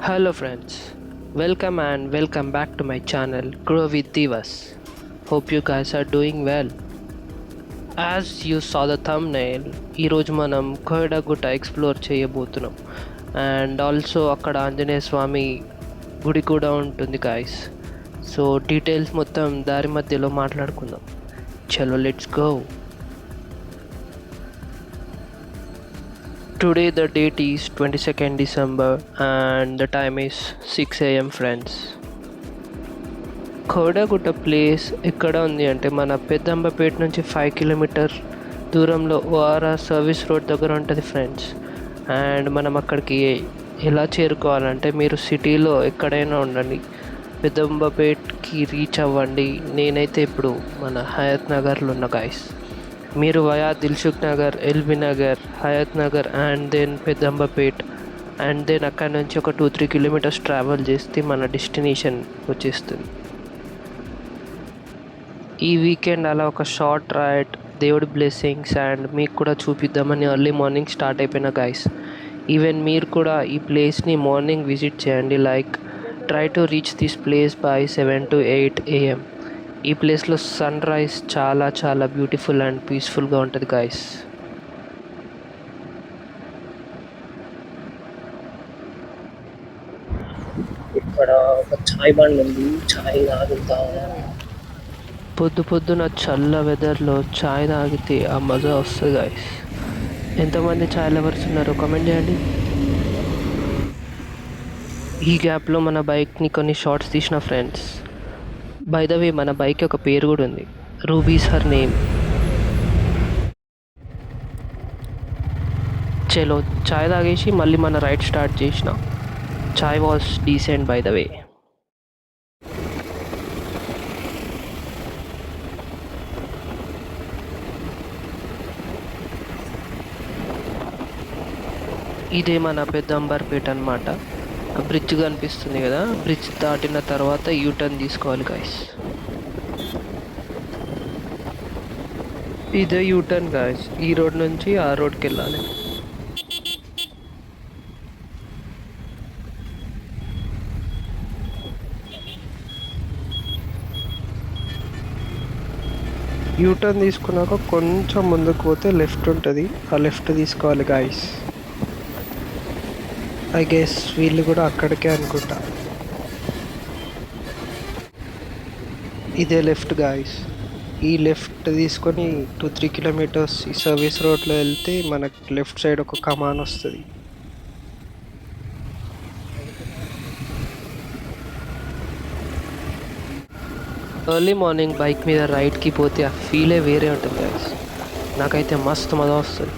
Hello friends, welcome back to my channel Grow with Divas. Hope you guys are doing well. As you saw the thumbnail, ఈరోజు మనం Koyadagutta explore చేయబోతున్నాం and also అక్కడ ఆంజనేయ స్వామి గుడి కూడా ఉంటుంది guys. So details మొత్తం దారి మధ్యలో మాట్లాడుకుందాం. చలో let's go. Today the date is 22nd December and the time is 6 a.m. friends. కోడగుట్ట place ఎక్కడ ఉంది అంటే మన పెద్దంబపేట నుంచి 5 కిలోమీటర్ దూరంలో ఓఆర్ఆర్ సర్వీస్ రోడ్ దగ్గర ఉంటుంది ఫ్రెండ్స్. అండ్ మనం అక్కడికి ఎలా చేరుకోవాలంటే మీరు సిటీలో ఎక్కడైనా ఉండండి, పెద్దంబపేట్కి రీచ్ అవ్వండి. నేనైతే ఇప్పుడు మన హయత్ నగర్లో ఉన్న గాయస్. మీరు via Dilsukh Nagar, LB Nagar, Hayath Nagar and then Peddamberpet and then అక్కడ నుంచి ఒక 2-3 కిలోమీటర్స్ ట్రావెల్ చేస్తే మన డెస్టినేషన్ వచ్చేస్తుంది. ఈ వీకెండ్ అలా ఒక షార్ట్ రైడ్, దేవుడి బ్లెస్సింగ్స్ అండ్ మీకు కూడా చూపిద్దామని ఎర్లీ మార్నింగ్ స్టార్ట్ అయిపోయిన గైస్. ఈవెన్ మీరు కూడా ఈ ప్లేస్ని మార్నింగ్ విజిట్ చేయండి. Like try to reach this place by 7 to 8 AM. ఈ ప్లేస్లో సన్ రైజ్ చాలా బ్యూటిఫుల్ అండ్ పీస్ఫుల్గా ఉంటుంది గాయస్. ఇక్కడ ఒక చాయ్ బండ్ ఉంది, చాయ్ తాగుతాం. పొద్దున చల్ల వెదర్లో చాయ్ తాగితే ఆ మజా వస్తుంది గాయస్. ఎంతమంది చాయ్ లవర్స్ ఉన్నారో కామెంట్ చేయండి. ఈ గ్యాప్లో మన బైక్ని కొన్ని షార్ట్స్ తీసిన ఫ్రెండ్స్. బై ద వే మన బైక్ ఒక పేరు కూడా ఉంది, రూబీస్ హర్ నేమ్. చలో చాయ్ తాగేసి మళ్ళీ మన రైడ్ స్టార్ట్ చేసిన. Chai was decent by the way. ఇదే మన పెద్దంబర్పేట అనమాట. బ్రిడ్జ్ కనిపిస్తుంది కదా, బ్రిడ్జ్ దాటిన తర్వాత యూటర్న్ తీసుకోవాలి గాయస్. ఇదే యూటర్న్ గాయస్, ఈ రోడ్ నుంచి ఆ రోడ్కి వెళ్ళాలి. యూటర్న్ తీసుకున్నాక కొంచెం ముందుకు పోతే లెఫ్ట్ ఉంటుంది, ఆ లెఫ్ట్ తీసుకోవాలి గాయస్. ఐ గెస్ వీళ్ళు కూడా అక్కడికే అనుకుంటా. ఇదే లెఫ్ట్ గాయస్. ఈ లెఫ్ట్ తీసుకొని 2-3 కిలోమీటర్స్ ఈ సర్వీస్ రోడ్లో వెళ్తే మనకు లెఫ్ట్ సైడ్ ఒక కమాన్ వస్తుంది. ఎర్లీ మార్నింగ్ బైక్ మీద రైడ్కి పోతే ఆ ఫీలే వేరే ఉంటుంది గాయస్. నాకైతే మస్తు మజా వస్తుంది.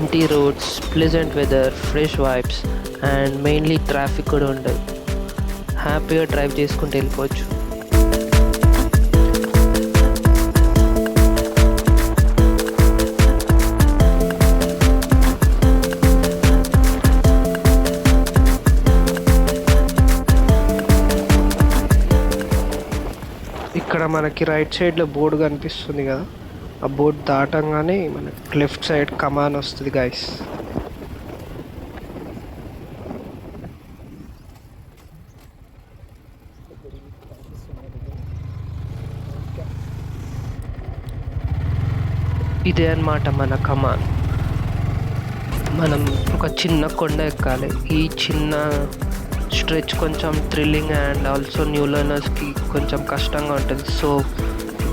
Empty roads, pleasant weather, fresh vibes and mainly traffic కూడా ఉండదు. హ్యాపీగా డ్రైవ్ చేసుకుంటూ వెళ్ళిపోవచ్చు. ఇక్కడ మనకి రైట్ సైడ్లో బోర్డు కనిపిస్తుంది కదా, ఆ బోర్డు దాటంగానే మనకి లెఫ్ట్ సైడ్ కమాన్ వస్తుంది గాయస్. ఇదే అన్నమాట మన కమాన్. మనం ఒక చిన్న కొండ ఎక్కాలి. ఈ చిన్న స్ట్రెచ్ కొంచెం థ్రిల్లింగ్ అండ్ ఆల్సో న్యూ లర్నర్స్కి కొంచెం కష్టంగా ఉంటుంది. So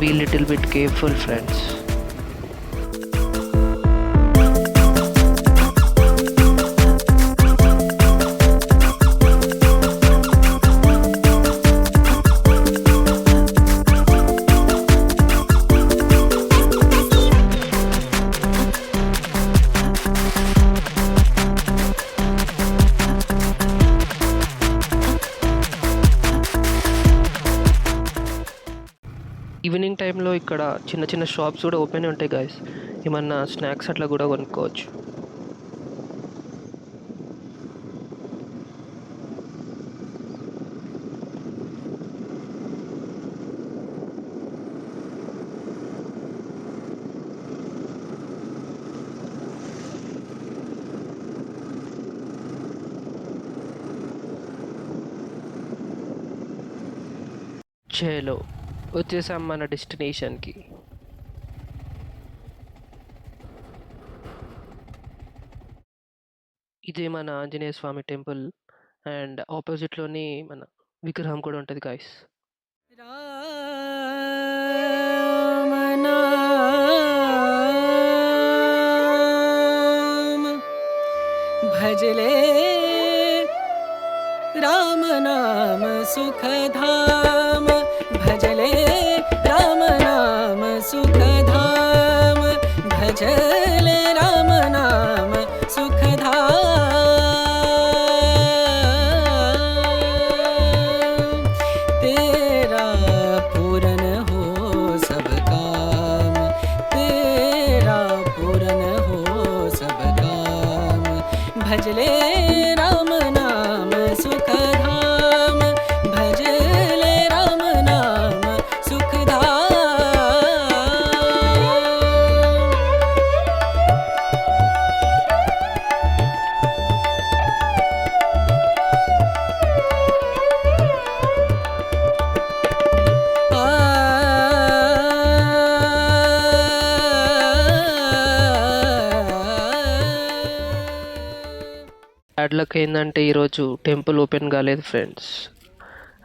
be little bit careful friends. Evening టైంలో ఇక్కడ చిన్న షాప్స్ కూడా ఓపెన్ ఉంటాయి గాయస్. ఏమన్నా స్నాక్స్ అట్లా కూడా కొనుక్కోవచ్చు. చలో వచ్చేసాం మన డెస్టినేషన్కి. ఇదే మన ఆంజనేయ స్వామి టెంపుల్ అండ్ ఆపోజిట్లోనే మన విగ్రహం కూడా ఉంటుంది గాయస్. రామ నామ భజలే రామ నామ సుఖధామ భజలే రామ నామ సుఖధామ భజలే రామ నామ सुखधाम तेरा पूरन हो सब काम तेरा पूरन हो सब काम भजले राम नाम सुखधाम भजले राम नाम सुखधाम. బ్యాడ్ లక్ ఏంటంటే ఈరోజు టెంపుల్ ఓపెన్ కాలేదు ఫ్రెండ్స్.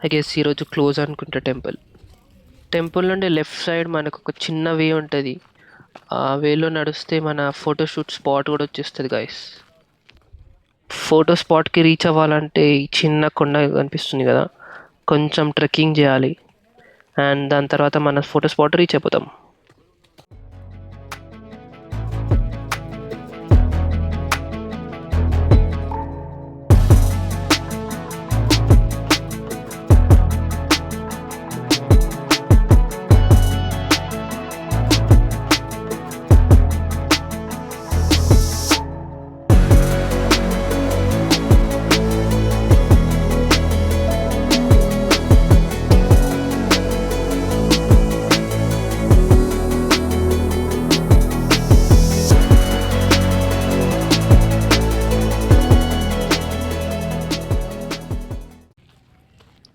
ఐ గెస్ ఈరోజు క్లోజ్ అనుకుంటా టెంపుల్. టెంపుల్ నుండి లెఫ్ట్ సైడ్ మనకు ఒక చిన్న వే ఉంటుంది. ఆ వేలో నడిస్తే మన ఫోటోషూట్ స్పాట్ కూడా వచ్చేస్తుంది గాయస్. ఫోటో స్పాట్కి రీచ్ అవ్వాలంటే ఈ చిన్న కొండ కనిపిస్తుంది కదా, కొంచెం ట్రెక్కింగ్ చేయాలి అండ్ దాని తర్వాత మన ఫోటో స్పాట్ రీచ్ అయిపోతాం.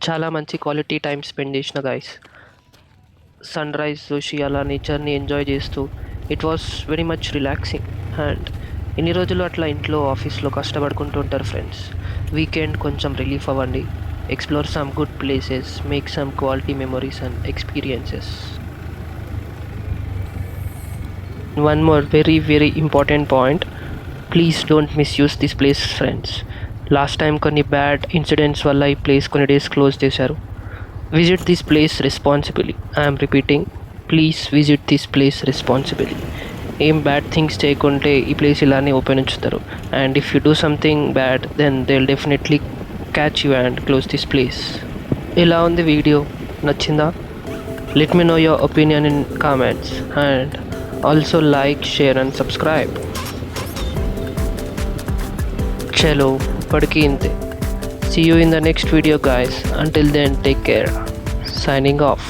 చాలా మంచి క్వాలిటీ టైం స్పెండ్ చేసిన గాయస్. సన్ రైజ్ చూసి అలా నేచర్ని ఎంజాయ్ చేస్తూ it was very much relaxing. And ఇన్ని రోజులు అట్లా ఇంట్లో ఆఫీస్లో కష్టపడుకుంటూ ఉంటారు ఫ్రెండ్స్. వీకెండ్ కొంచెం రిలీఫ్ అవ్వండి, explore some good places, make some quality memories and experiences. One more very very important point, please don't misuse this place friends. Last time కొన్ని bad incidents వల్ల ఈ ప్లేస్ కొన్ని డేస్ క్లోజ్ చేశారు. Visit this place responsibly. I'm repeating, please visit this place responsibly. ఏం bad things చేయకుంటే ఈ place ఇలానే open ఉంచుతారు. And if you do something bad then they will definitely catch you and close this place. ఎలా ఉంది video, నచ్చిందా? Let me know your opinion in comments and also like, share and subscribe. చలో ఇప్పటికీ ఇంతే. See you in the next video guys. Until then, take care. Signing off.